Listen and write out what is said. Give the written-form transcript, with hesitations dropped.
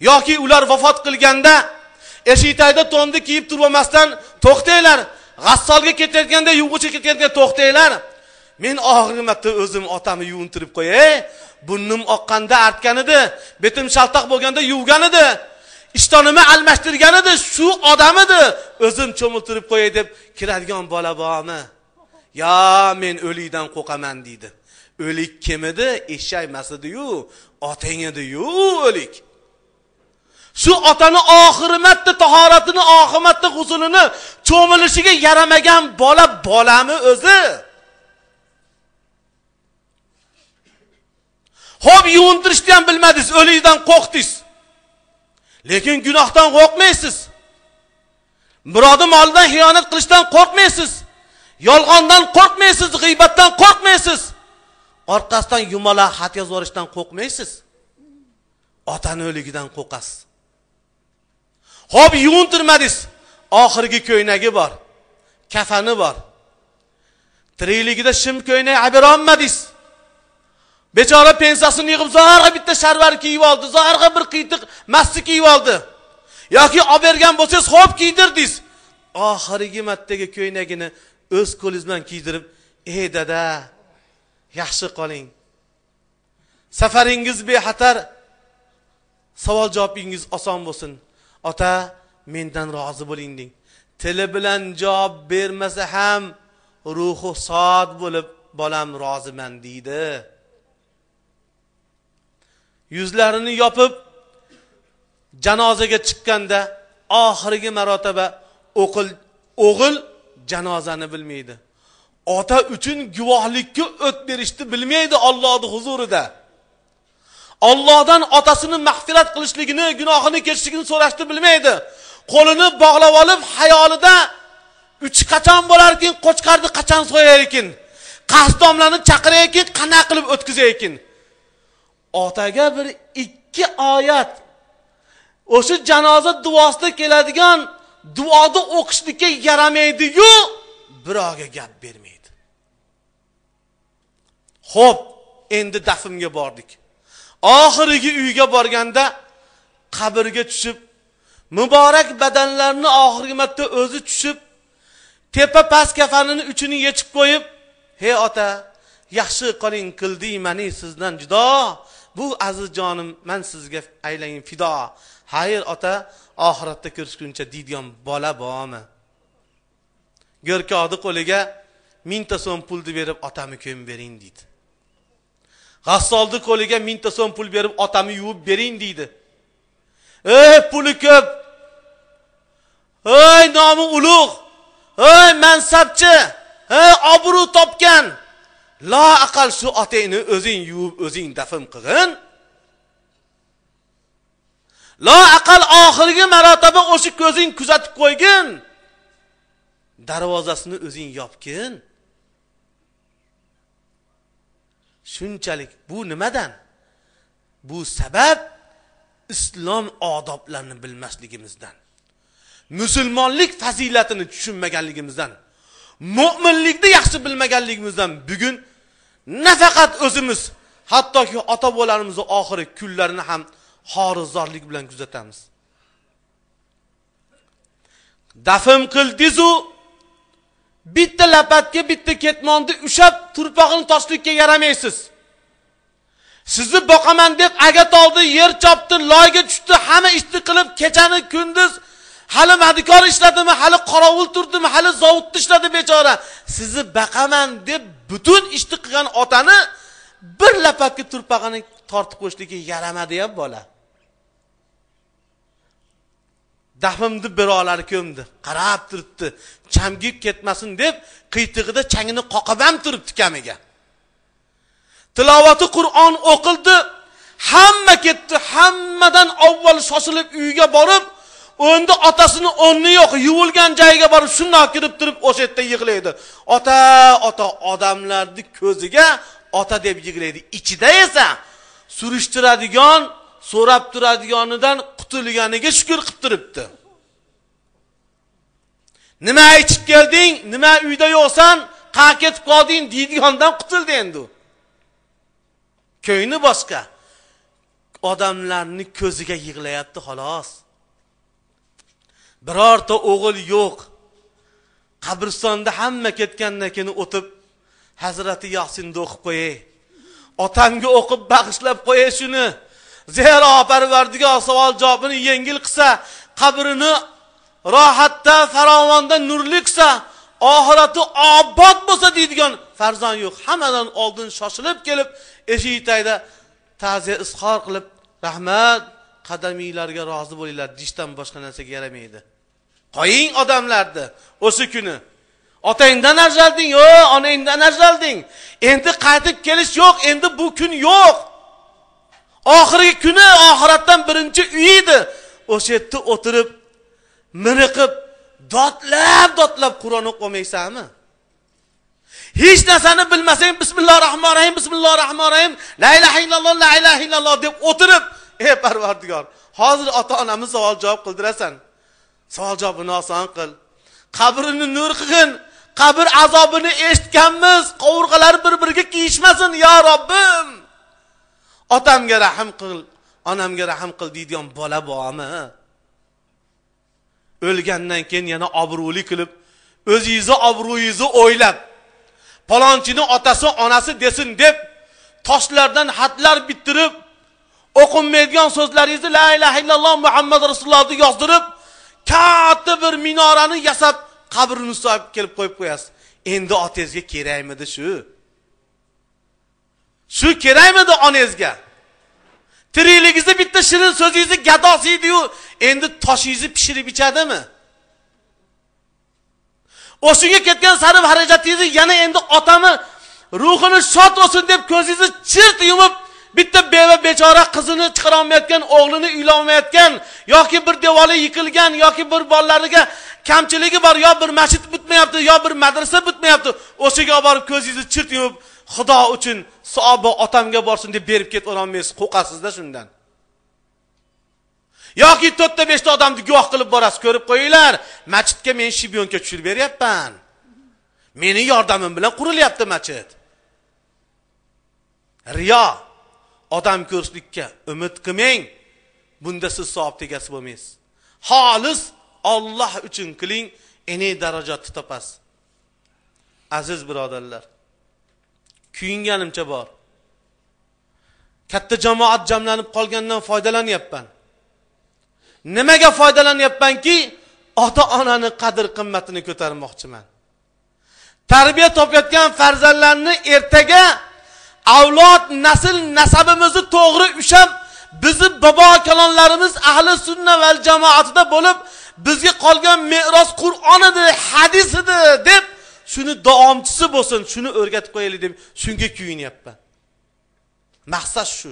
yoki ular vafot qilganda eshikda to'nni kiyib turmasdan to'xtanglar. G'assolga ketayotganda, yuvg'ichga ketayotganda to'xtanglar. Men oxirgi marta o'zim otamni yuvintirib qo'yay. Burnim oqqanda artgan edi, betim shaltoq bo'lganda yuvgan edi, ishtonimni almashtirgan edi, shu odam edi. O'zim cho'miltirib qo'yay deb kiradigan bola bormi? Ya men o'likdan qo'rqaman deydi. O'lik kim edi? Eshak emas edi-yu, otang edi-yu o'lik. Shu otani oxirgi marta tahoratini, oxirgi marta g'usulini cho'milishiga yaramagan bola bolami o'zi? Xo'p, yuvintirishni ham bilmadingiz, o'likdan qo'rqdingiz. Lekin gunohdan qo'rqmaysiz. Birodar molidan xiyonat qilishdan qo'rqmaysiz. Yolg'ondan qo'rqmaysiz, g'iybatdan qo'rqmaysiz. Orqasidan yumaloq xat yozishdan qo'rqmaysiz. Otani o'ligidan qo'rqasiz. Xo'p, yuvintirmadingiz. Oxirgi ko'ynagi bor. Kafani bor. Tirikligida shim ko'ynak olib olmadingiz. Bechora pensiyasini yig'ib zo'rg'a bitta sharvar kiyib oldi, zo'rg'a bir qiytiq massi kiyib oldi. Yoki olib bergan bo'lsangiz, xo'p kiydirdingiz. Oxirgi martaga ko'ynagini o'z qo'lingiz bilan kiydirib, "Ey dada, yaxshi qoling. Safaringiz bexatar, savol javobingiz oson bo'lsin. Ota, mendan rozi bo'ling" deng. Tili bilan javob bermasa ham ruhi sod bo'lib, "Bolam roziman" deydi. Yuzlarini yopib janozaga chiqqanda oxirgi marotaba o'g'il janozani bilmaydi. Ota uchun guvohlikka o't berishni bilmaydi Allohning huzurida. Allohdan otasini mag'firat qilishligini, gunohini kechishligini so'rashni bilmaydi. Qo'lini bog'lab olib, xayolida uch qachon bo'lar ekan, qo'chqarni qachon so'yar ekan, qasdomlarni chaqirar ekan, qana qilib o'tkazar ekan. Otaga bir ikki oyat o'sha janoza duosida keladigan duoda o'qishlikka yaramaydi-yu, birovga gap bermaydi. Xo'p, endi dafnga bordik. Oxirgi uyga borganda qabrga tushib, muborak badanlarni oxirgi marta o'zi tushib, tepa past kafanini uchini yechib qo'yib, "Hey ota, yaxshi qoling, qildim meni sizdan judo. Bu aziz jonim, men sizga aylangan fido. Xayr ota, oxiratda ko'rishguncha" deydigan bola bormi? Go'rkodi qo'liga 1000 ta so'm pulni berib, "Otamni ko'mib bering" deydi. G'assolni qo'liga 1000 ta so'm pul berib, "Otamni yuvib bering" deydi. Ey puli ko'p, ey nomi ulug', ey mansabchi, ey obro' topgan, la aqal shu otangni o'zing yuvib, o'zing dafn qilgin. La aqal oxirgi marotaba o'sha ko'zing kuzatib qo'ygin. Darvozasini o'zing yopgin. Shunchalik bu nimadan? Bu sabab islom odoblarini bilmasligimizdan, musulmonlik fazilatini tushunmaganligimizdan, mu'minlikni yaxshi bilmaganligimizdan bugun nafaqat o'zimiz, hattoki ota-bolalarimizni oxirgi kunlarini ham xorizorlik bilan kuzatamiz. Dafn qildiz-u, bitta lapatga bitta ketmonni ushab turpog'ini toshlikka yaramaysiz. Sizni boqaman deb agat oldi, yer chopdi, loyga tushdi, hamma ishni qilib, kechani kunduz hali madikor ishladimi, hali qorovul turdimi, hali zavutda ishladi bechora. Sizni baqaman deb butun ishni qilgan otani bir lapatga turpog'ini tortib qo'yishlikka yaramadi ya bola. Dafnni birolar ko'mdi, qarab turibdi, chamgib ketmasin deb qiytig'ida changini qoqib ham turibdi kamiga. Tilovati Qur'on o'qildi, hamma ketdi, hammadan avval shoshilib uyiga borib, o'nda otasini o'rni yo'q, yuvilgan joyiga borib shundoq kirib turib o'sha yerda yig'laydi. Ota, ota odamlarning ko'ziga ota deb yig'laydi. Ichida esa surishtiradigan, so'rab turadiganidan qutulganiga shukr qilib turibdi. Nima ichib kelding? Nima uyda yo'qsan? Qa ketib qolding deydigandan qutuldi endi. Ko'yni boshqa. odamlarning ko'ziga yig'layapti xolos. Birorta o'g'il yo'q. Qabristonda hamma ketgandan keyin o'tib Hazrati Yasinni o'qib qo'yay. Otamga o'qib bag'ishlab qo'yay shuni. Zero Parvardigor savol javobini yengil qilsa, qabrini rohatda, farovonda, nurli qilsa, oxirati obod bo'lsa deydigan farzand yo'q. Hammadan oldin shoshilib kelib, eshik tagida ta'ziya izhor qilib, rahmat, qadamiylarga rozi bo'linglar, dishdan boshqa narsaga yaramaydi. Qo'ying odamlarni o'sha kuni. Otangdan ajralding, yo, onangdan ajralding. Endi qaytib kelish yo'q, endi bu kun yo'q. Oxirgi kuni oxiratdan birinchi uy edi. O'sha yerda o'tirib, miriqib, dotlab Qur'on o'qimaysanmi? Hech narsani bilmasang, bismillahirrohmanirrohim, bismillahirrohmanirrohim, la ilaha illalloh, la ilaha illalloh deb o'tirib, ey Parvardigor, hozir ota-onamiz savol javob qildirasan. Savol javobini oson qil. Qabrini nur qilgin. Qabr azobini eshitganmiz, qovurg'alar bir-biriga kiyishmasin, ya Robbim. Otamga rahim qil, onamga rahim qil deydigan bola bormi? O'lgandan keyin yana obro'li qilib, o'zingizni obro'yingizni o'ylab, palonchini otasi, onasi desin deb toshlardan xatlar bittirib, o'qilmaydigan so'zlaringizni la ilaha illalloh Muhammad rasululloh deb yozdirib, katta bir minorani yasab qabrini so'yib kelib qo'yib qo'yasiz. Endi otangizga kerakmidi shu? Shu kerakmidi onangizga? Tirikligingizni bitta shirin so'zingizni gadosi edi-yu, endi toshingizni pishirib ichadimi? O'shunga ketgan sarf xarajatingizni yana endi otami ruhini shod olsin deb ko'zingizni chirt yumib, bitta beva bechora qizini chiqara olmayotgan, o'g'lini uylolmayotgan, yoki bir devori yikilgan, yoki bir bolalariga kamchiligi bor, yo bir masjid bitmayapti, yo bir madrasa bitmayapti. O'shaga olib borib ko'zingizni chirt yumib, Xudo uchun savobi otamga borsin deb berib ketib olmaysiz, qo'rqasizda shundan. Yoki 4-5 ta odamni guvoh qilib borasiz, ko'rib qo'yinglar, masjidga men shibyonka tushirib beryapman. Meni yordamim bilan qurilyapti masjid. Riyo, odam ko'rishlikka umid qilmang. Bunda siz savob tegasi bo'lmaysiz. Xolis Alloh uchun qiling, eni darajatni topasiz. Aziz birodarlar, kuyinganimcha bor. Katta jamoat jamlanib qolgandan foydalanyapman. Nimaga foydalanyapmanki, ota-onani qadr-qimmatini ko'tarmoqchiman. Tarbiya topayotgan farzandlarni ertaga avlod, nasl, nasabimizni to'g'ri ushab, bizni bobo kalonlarimiz ahli sunna va jamoatida bo'lib, bizga qolgan meros Qur'on edi, hadis edi deb shuni davomchisi bo'lsin, shuni o'rgatib qo'yaylik deb shunga kuyinyapman. Maqsad shu.